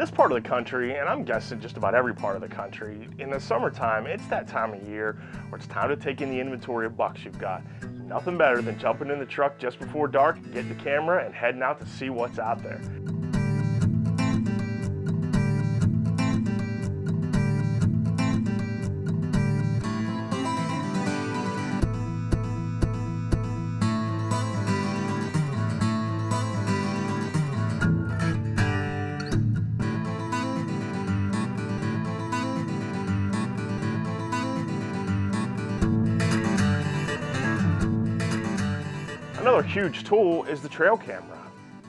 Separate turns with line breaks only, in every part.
this part of the country, and I'm guessing just about every part of the country, in the summertime, it's that time of year where it's time to take in the inventory of bucks you've got. Nothing better than jumping in the truck just before dark, getting the camera, and heading out to see what's out there. Another huge tool is the trail camera.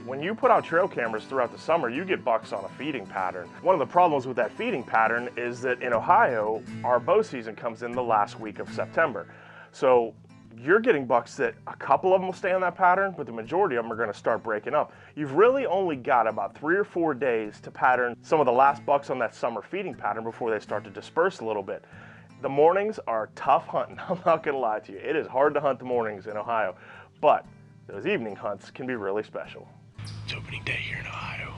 When you put out trail cameras throughout the summer, you get bucks on a feeding pattern. One of the problems with that feeding pattern is that in Ohio, our bow season comes in the last week of September. So you're getting bucks that a couple of them will stay on that pattern, but the majority of them are going to start breaking up. You've really only got about 3 or 4 days to pattern some of the last bucks on that summer feeding pattern before they start to disperse a little bit. The mornings are tough hunting, I'm not going to lie to you. It is hard to hunt the mornings in Ohio. But those evening hunts can be really special.
It's opening day here in Ohio.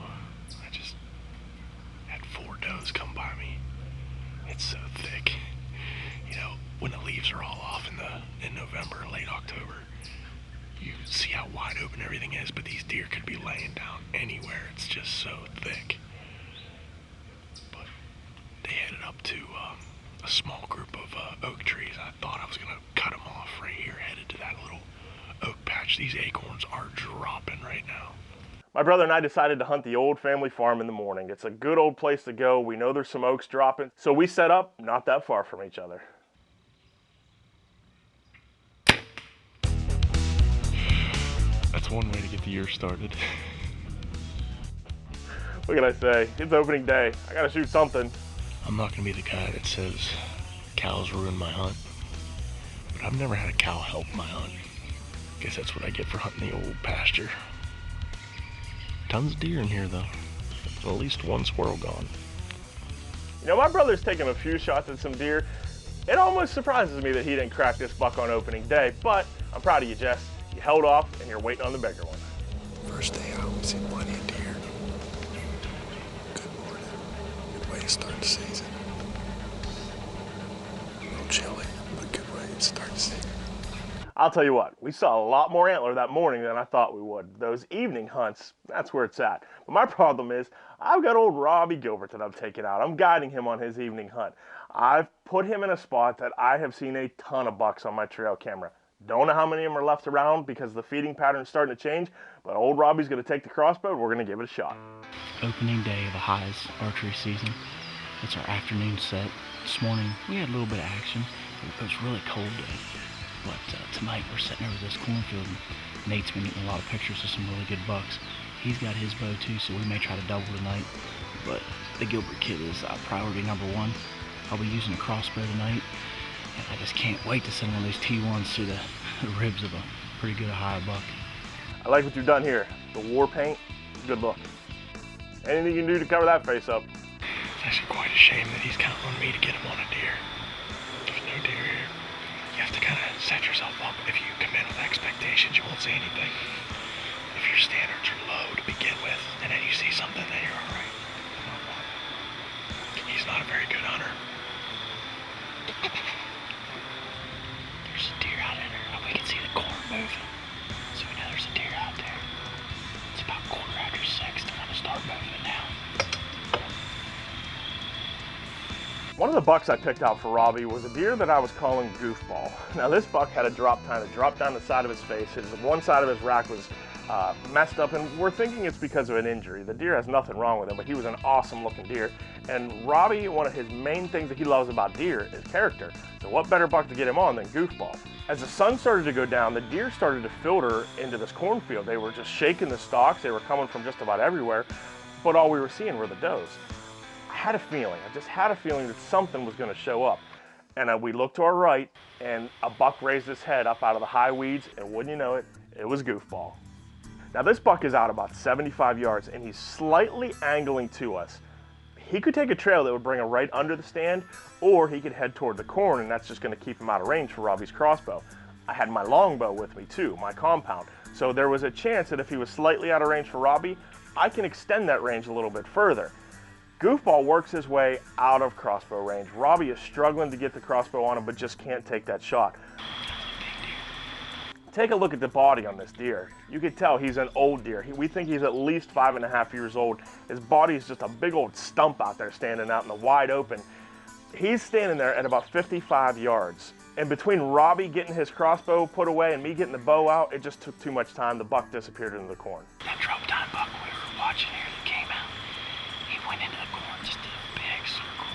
I just had 4 does come by me. It's so thick. You know, when the leaves are all off in November, late October, you see how wide open everything is, but these deer could be laying down anywhere. It's just so thick. But they headed up to a small group of oak trees. I thought I was going to cut them off right here, headed to that little oak patch. These acorns are dropping right now.
My brother and I decided to hunt the old family farm in the morning. It's a good old place to go. We know there's some oaks dropping, so we set up not that far from each other.
That's one way to get the year started.
What can I say? It's opening day. I gotta shoot something.
I'm not gonna be the guy that says cows ruin my hunt, but I've never had a cow help my hunt. Guess that's what I get for hunting the old pasture. Tons of deer in here though. At least one squirrel gone.
You know, my brother's taken a few shots at some deer. It almost surprises me that he didn't crack this buck on opening day, but I'm proud of you, Jess. You held off and you're waiting on the bigger one.
First day out, we've seen plenty of deer. Good morning. Good way to start the season. A little chilly, but good way to start the season.
I'll tell you what, we saw a lot more antler that morning than I thought we would. Those evening hunts, that's where it's at. But my problem is, I've got old Robby Gilbert that I'm taking out. I'm guiding him on his evening hunt. I've put him in a spot that I have seen a ton of bucks on my trail camera. Don't know how many of them are left around because the feeding pattern is starting to change, but old Robby's going to take the crossbow and we're going to give it a shot.
Opening day of the highs archery season. It's our afternoon set. This morning we had a little bit of action. It was really cold day. But tonight we're sitting over this cornfield and Nate's been getting a lot of pictures of some really good bucks. He's got his bow too, so we may try to double tonight. But the Gilbert kid is priority number 1. I'll be using a crossbow tonight. And I just can't wait to send one of those T1s through the ribs of a pretty good high buck.
I like what you've done here. The war paint, good look. Anything you can do to cover that face up.
It's actually quite a shame that he's counting on me to get him on a deer. There's no deer here. You have to kind of set yourself up. If you come in with expectations, you won't see anything. If your standards are low to begin with, and then you see something, then you're all right. He's not a very good hunter.
There's a deer out in there. Oh, we can see the corn moving. So we know there's a deer out there. It's about 6:15. I'm gonna start moving now.
One of the bucks I picked out for Robby was a deer that I was calling Goofball. Now this buck had a drop time that dropped down the side of his face. One side of his rack was messed up, and we're thinking it's because of an injury. The deer has nothing wrong with him, but he was an awesome looking deer. And Robby, one of his main things that he loves about deer is character. So what better buck to get him on than Goofball? As the sun started to go down, the deer started to filter into this cornfield. They were just shaking the stalks. They were coming from just about everywhere, but all we were seeing were the does. I just had a feeling that something was going to show up. And we looked to our right, and a buck raised his head up out of the high weeds, and wouldn't you know it, it was Goofball. Now this buck is out about 75 yards, and he's slightly angling to us. He could take a trail that would bring him right under the stand, or he could head toward the corn, and that's just going to keep him out of range for Robby's crossbow. I had my longbow with me too, my compound, so there was a chance that if he was slightly out of range for Robby, I can extend that range a little bit further. Goofball works his way out of crossbow range. Robby is struggling to get the crossbow on him, but just can't take that shot. Take a look at the body on this deer. You can tell he's an old deer. We think he's at least 5.5 years old. His body is just a big old stump out there standing out in the wide open. He's standing there at about 55 yards. And between Robby getting his crossbow put away and me getting the bow out, it just took too much time. The buck disappeared into the corn.
That drop time buck we were watching here that came out, he went into the corn, just did a big circle,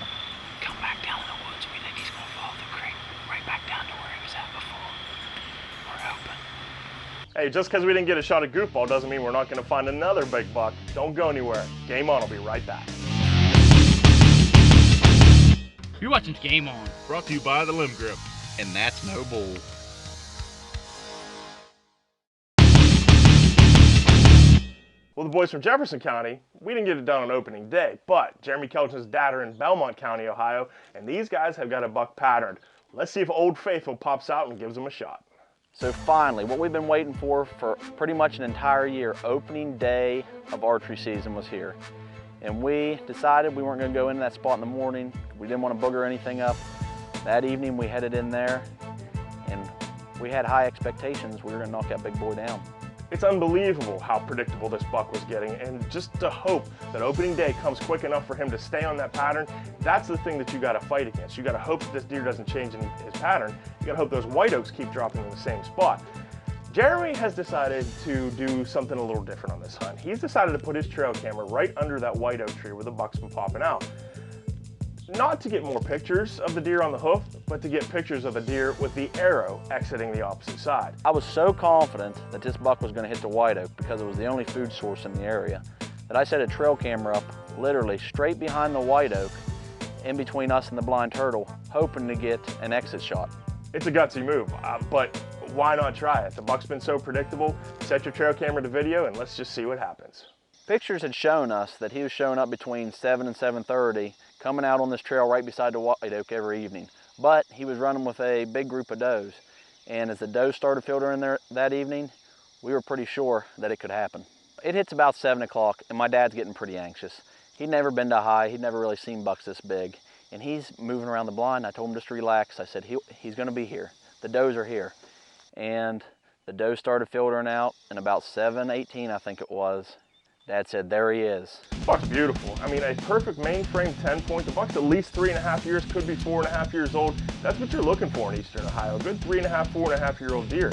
come back down in the woods. We think he's going to follow the creek right back down to where he was at before. We're hoping.
Hey, just because we didn't get a shot at Goofball doesn't mean we're not going to find another big buck. Don't go anywhere. Game On will be right back.
You're watching Game On.
Brought to you by the Limb Grip.
And that's no bull.
Well, the boys from Jefferson County, we didn't get it done on opening day, but Jeremy Kelch and his dad are in Belmont County, Ohio, and these guys have got a buck patterned. Let's see if Old Faithful pops out and gives them a shot.
So finally, what we've been waiting for pretty much an entire year, opening day of archery season was here. And we decided we weren't going to go into that spot in the morning. We didn't want to booger anything up. That evening we headed in there and we had high expectations. We were going to knock that big boy down.
It's unbelievable how predictable this buck was getting, and just to hope that opening day comes quick enough for him to stay on that pattern, that's the thing that you got to fight against. You got to hope that this deer doesn't change in his pattern. You got to hope those white oaks keep dropping in the same spot. Jeremy has decided to do something a little different on this hunt. He's decided to put his trail camera right under that white oak tree where the buck's been popping out. Not to get more pictures of the deer on the hoof, but to get pictures of the deer with the arrow exiting the opposite side.
I was so confident that this buck was going to hit the white oak because it was the only food source in the area that I set a trail camera up literally straight behind the white oak in between us and the blind turtle, hoping to get an exit shot.
It's a gutsy move, but why not try it? The buck's been so predictable. Set your trail camera to video and let's just see what happens.
Pictures had shown us that he was showing up between 7 and 7:30, coming out on this trail right beside the white oak every evening. But he was running with a big group of does. And as the does started filtering there that evening, we were pretty sure that it could happen. It hits about 7 o'clock and my dad's getting pretty anxious. He'd never been to high, he'd never really seen bucks this big. And he's moving around the blind. I told him just to relax. I said, he's gonna be here. The does are here. And the does started filtering out, and about 7:18, I think it was, Dad said, there he is.
The buck's beautiful. I mean, a perfect mainframe 10-point. The buck's at least 3.5 years, could be 4.5 years old. That's what you're looking for in Eastern Ohio. A good 3.5, 4.5-year-old deer.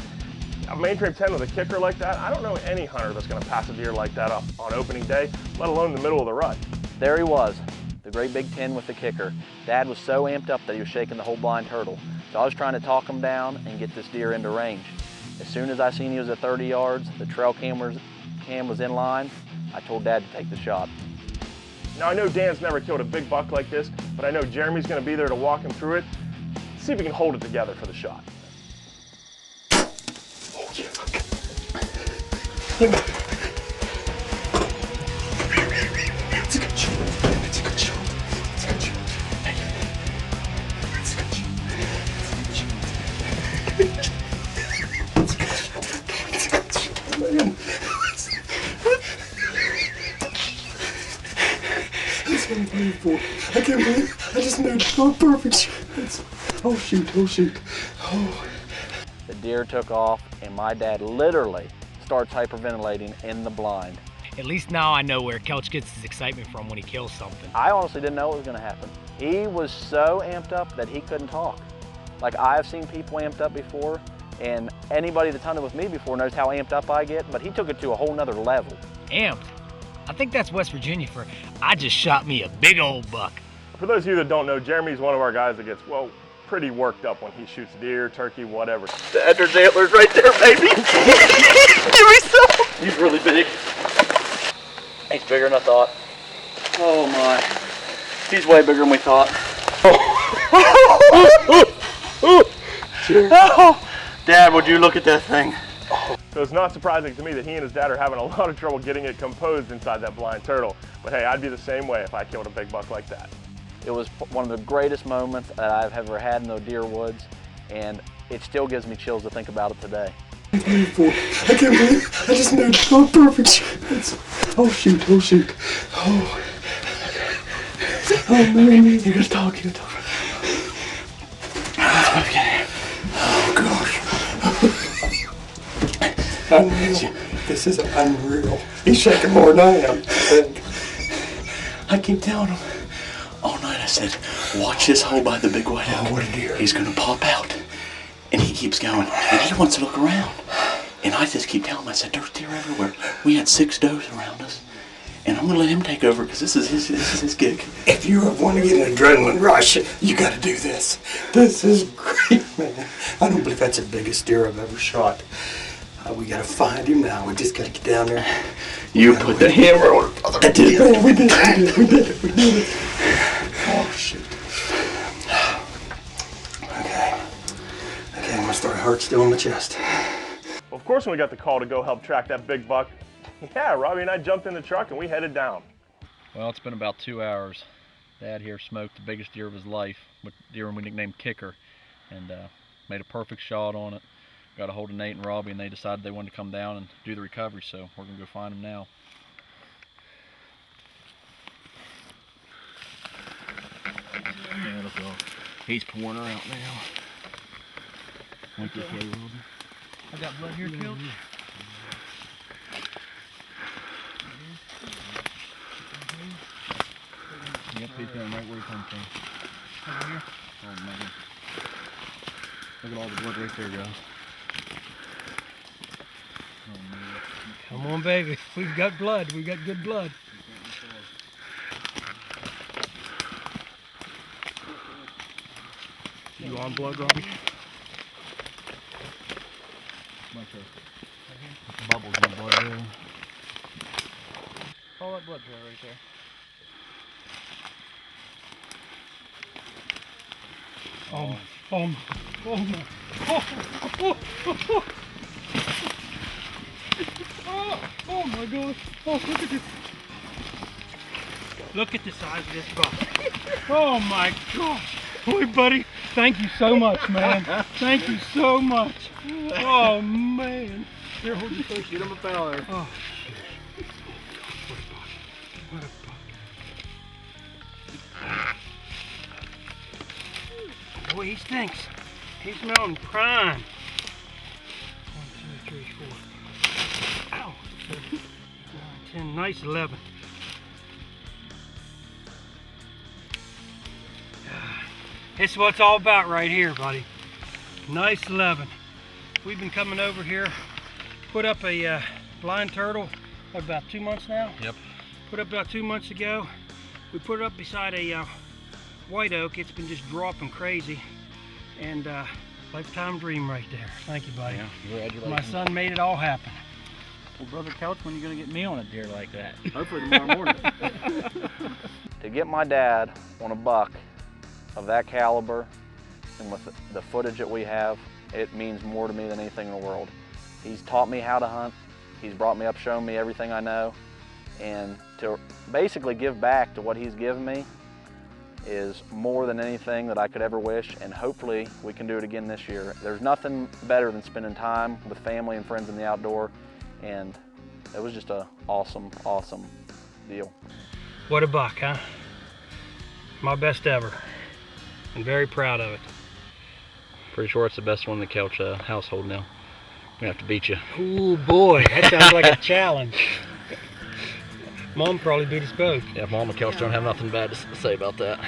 A mainframe 10 with a kicker like that, I don't know any hunter that's gonna pass a deer like that up on opening day, let alone in the middle of the rut.
There he was, the great big 10 with the kicker. Dad was so amped up that he was shaking the whole blind turtle. So I was trying to talk him down and get this deer into range. As soon as I seen he was at 30 yards, the trail cam was in line, I told Dad to take the shot.
Now I know Dan's never killed a big buck like this, but I know Jeremy's gonna be there to walk him through it. See if we can hold it together for the shot.
Oh, yeah. It's a good shot. It's a good shot. It's a good shot. It's a good shot. It's a good shot. It's a good shot, man. That's what I'm playing for. I can't believe I just made a perfect shot. Oh shoot, oh shoot. Oh.
The deer took off and my dad literally starts hyperventilating in the blind.
At least now I know where Kelch gets his excitement from when he kills something.
I honestly didn't know what was gonna happen. He was so amped up that he couldn't talk. Like, I've seen people amped up before, and anybody that's hunted with me before knows how amped up I get, but he took it to a whole nother level.
Amped? I think that's West Virginia for, I just shot me a big old buck.
For those of you that don't know, Jeremy's one of our guys that gets, well, pretty worked up when he shoots deer, turkey, whatever.
There's antlers right there, baby. Give me some. He's really big. He's bigger than I thought. Oh my. He's way bigger than we thought. Oh. Dad, would you look at that thing?
So it's not surprising to me that he and his dad are having a lot of trouble getting it composed inside that blind turtle. But hey, I'd be the same way if I killed a big buck like that.
It was one of the greatest moments that I've ever had in the deer woods, and it still gives me chills to think about it today.
I can't believe I just made a perfect shot. Oh shoot, oh shoot. Oh. Oh man, you gotta talk, you gotta talk. Okay. Oh gosh. Unreal. This is unreal. He's shaking more than I am. I keep telling him all night. I said, watch this hole by the big white oak. Oh, what a deer. He's gonna pop out. And he keeps going. And he wants to look around. And I just keep telling him, I said, there's deer everywhere. We had 6 does around us. And I'm gonna let him take over because this is his gig. If you want to get an adrenaline rush, you gotta do this. This is great, man. I don't believe that's the biggest deer I've ever shot. We gotta find him now. We just gotta get down there. You put the hammer on it. I did. Oh, we did it. Oh, shoot. Okay, I'm gonna start heart still in my chest.
Well, of course, when we got the call to go help track that big buck, yeah, Robbie and I jumped in the truck and we headed down.
Well, it's been about 2 hours. Dad here smoked the biggest deer of his life, with deer we nicknamed Kicker, and made a perfect shot on it. Got a hold of Nate and Robbie, and they decided they wanted to come down and do the recovery, so we're gonna go find them now. Beautiful. He's pouring her out now. Like this way, Robbie.
I got blood here, Kelch.
Yep, he's going right where he comes from.
Over here.
Oh man. Look at all the blood right there, guys. Oh man.
Come on, baby. We've got blood. We've got good blood.
You on blood, Robbie?
Bunch of bubbles in the blood there.
All that blood trail right there. Oh my, oh my, oh my, oh my gosh, oh look at this. Look at the size of this buck. Oh my gosh. Boy buddy, thank you so much, man. Thank you so much. Oh man. Here, hold your face.
Get him a fowler.
Oh shit. What a buck. Boy, he stinks. He's smelling prime. 1, 2, 3, 4. Ow. 7, 9, 10. Nice 11. This is what it's all about right here, buddy. Nice 11. We've been coming over here, put up a blind turtle about 2 months now.
Yep.
Put up about 2 months ago. We put it up beside a white oak. It's been just dropping crazy, and lifetime dream right there. Thank you, buddy.
Yeah, congratulations.
My son made it all happen.
Well, Brother Kelch, when are you going to get me on a deer like that?
Hopefully tomorrow morning. To get my dad on a buck of that caliber, and with the footage that we have, it means more to me than anything in the world. He's taught me how to hunt. He's brought me up, shown me everything I know, and to basically give back to what he's given me is more than anything that I could ever wish, and hopefully we can do it again this year. There's nothing better than spending time with family and friends in the outdoor, and it was just an awesome, awesome deal.
What a buck, huh? My best ever. I'm very proud of it.
Pretty sure it's the best one in the Kelch household now. I'm gonna have to beat you.
Ooh boy, that sounds like a challenge. Mom probably beat us both.
Yeah, Mom and Kelch don't have nothing bad to say about that.